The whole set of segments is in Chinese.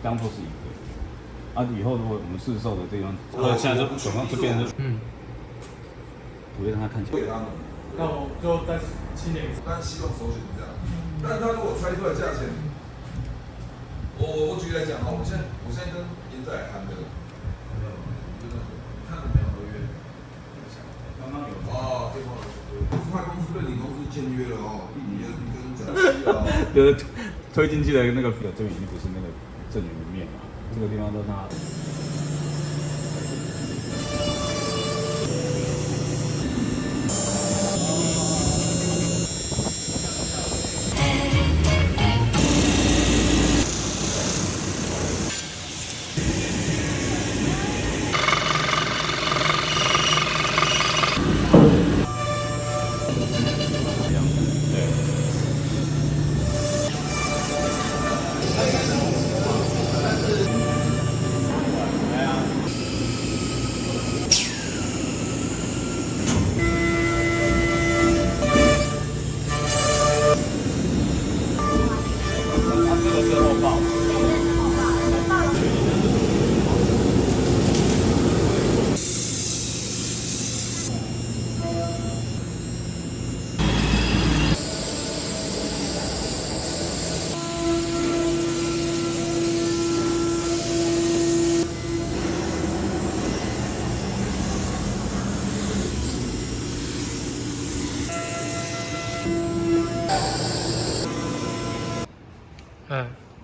当做是一个。以后如果我们市售的这种，现在就手上这边就，不会让它看起来。给他们，那我就再清点一次。但希望首选这样。但他如果猜出来价钱，我举例来讲哈，我现在跟严仔谈的，看了没有合约？刚刚有哦，对方他公司跟你公司签约了哦，你跟讲哦，就是推进去的那个这个已经不是那个正圆的面嘛，这个地方都是它。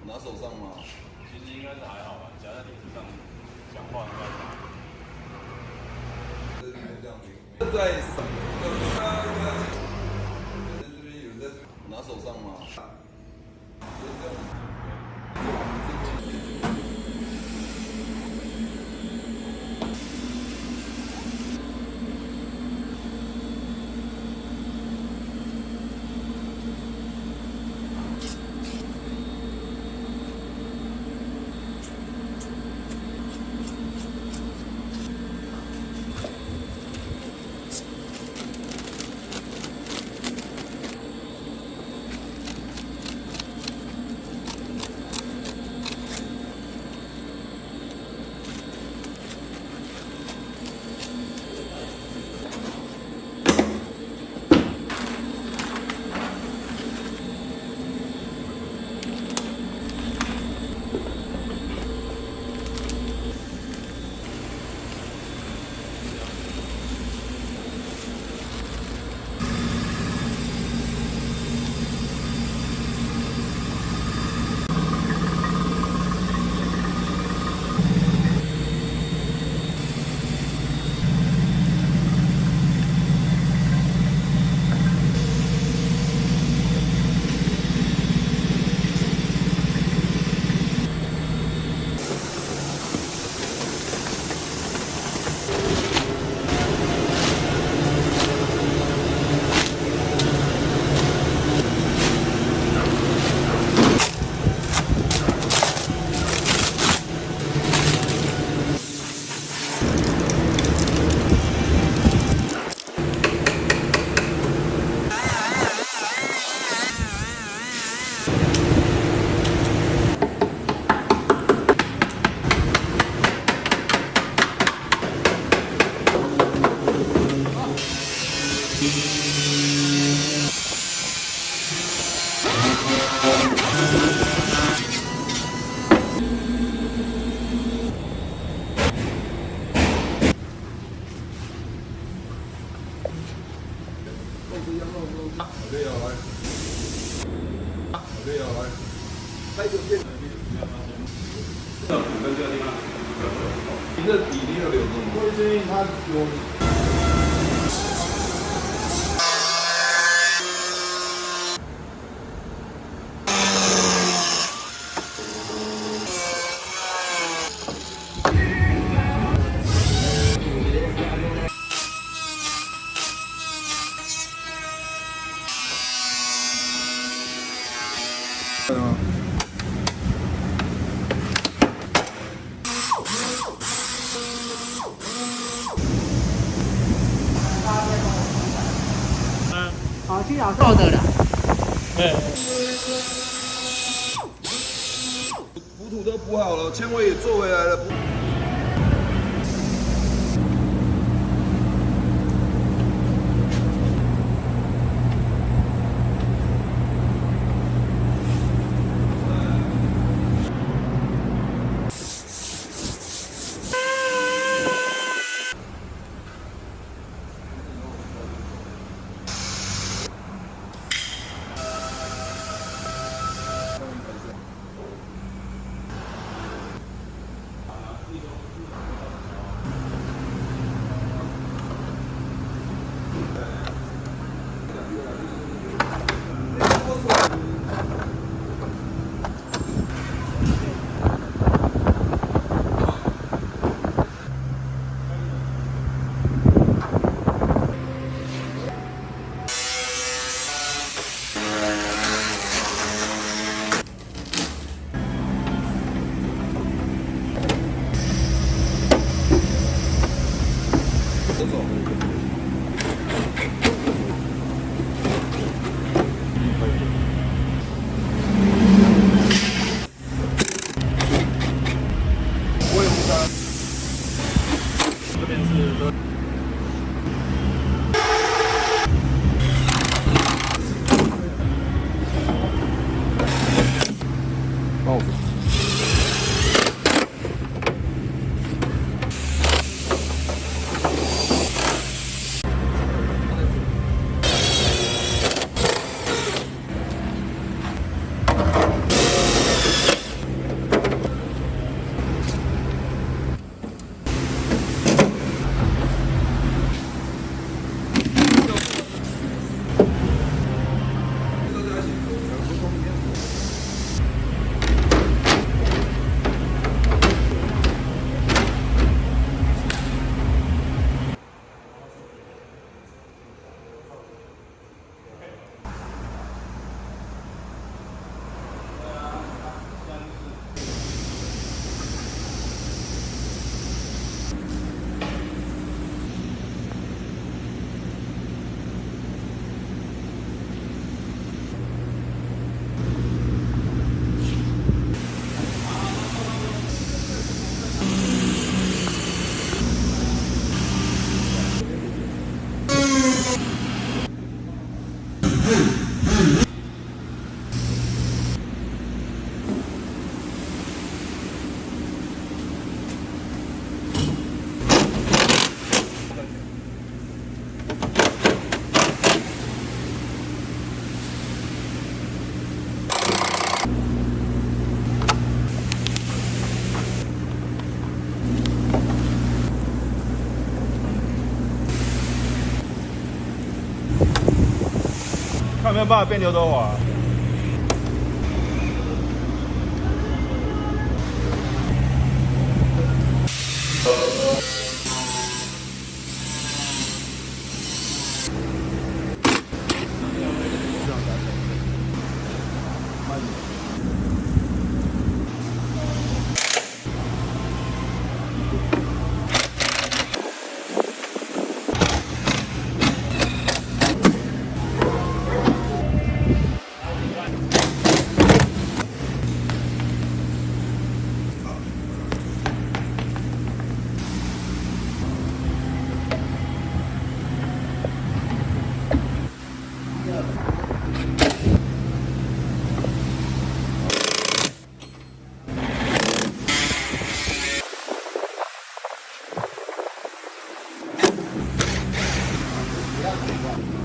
拿手上吗？其实应该是还好吧，夹在椅子上讲话应该是。在这边有人在拿手上吗？对啊，来，对啊，来，拍个片。这个跟这个地方，你的比例要留中。我建议他有。好，去老瘦的了。对。补土土都补好了，纤维也做回来了。看有没有办法变刘德华。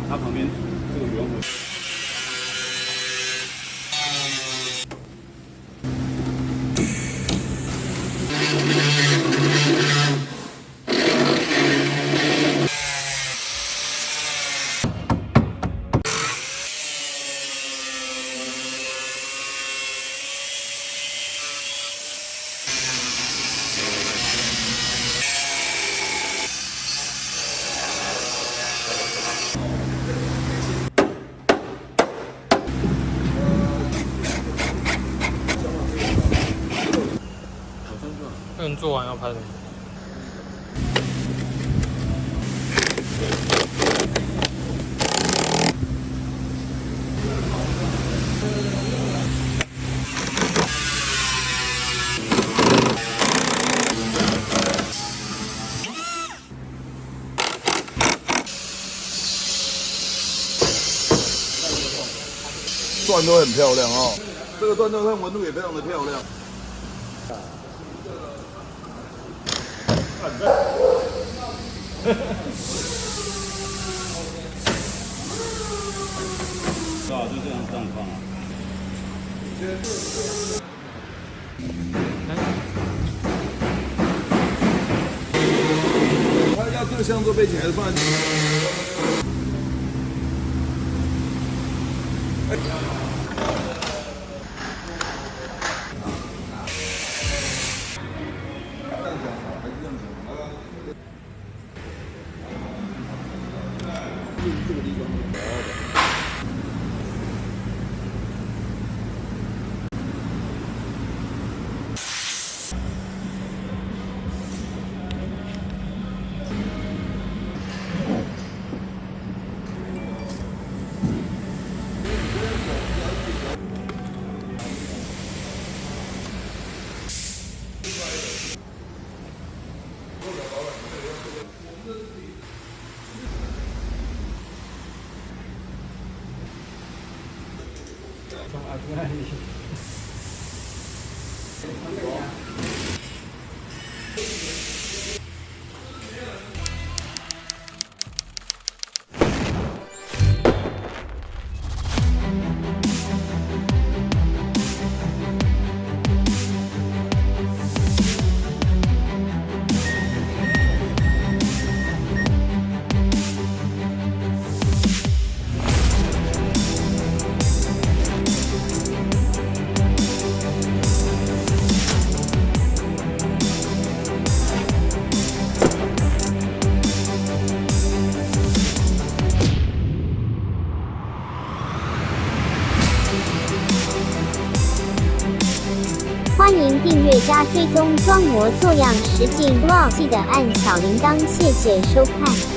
它旁边这个圆弧。那你做完要拍什么？段都很漂亮哦，这个段看纹路也非常的漂亮。对啊，就这样放啊。它要这个像做背景还是放在？这个地方。欢迎订阅加追踪装模作样实境 Vlog，记得按小铃铛，谢谢收看。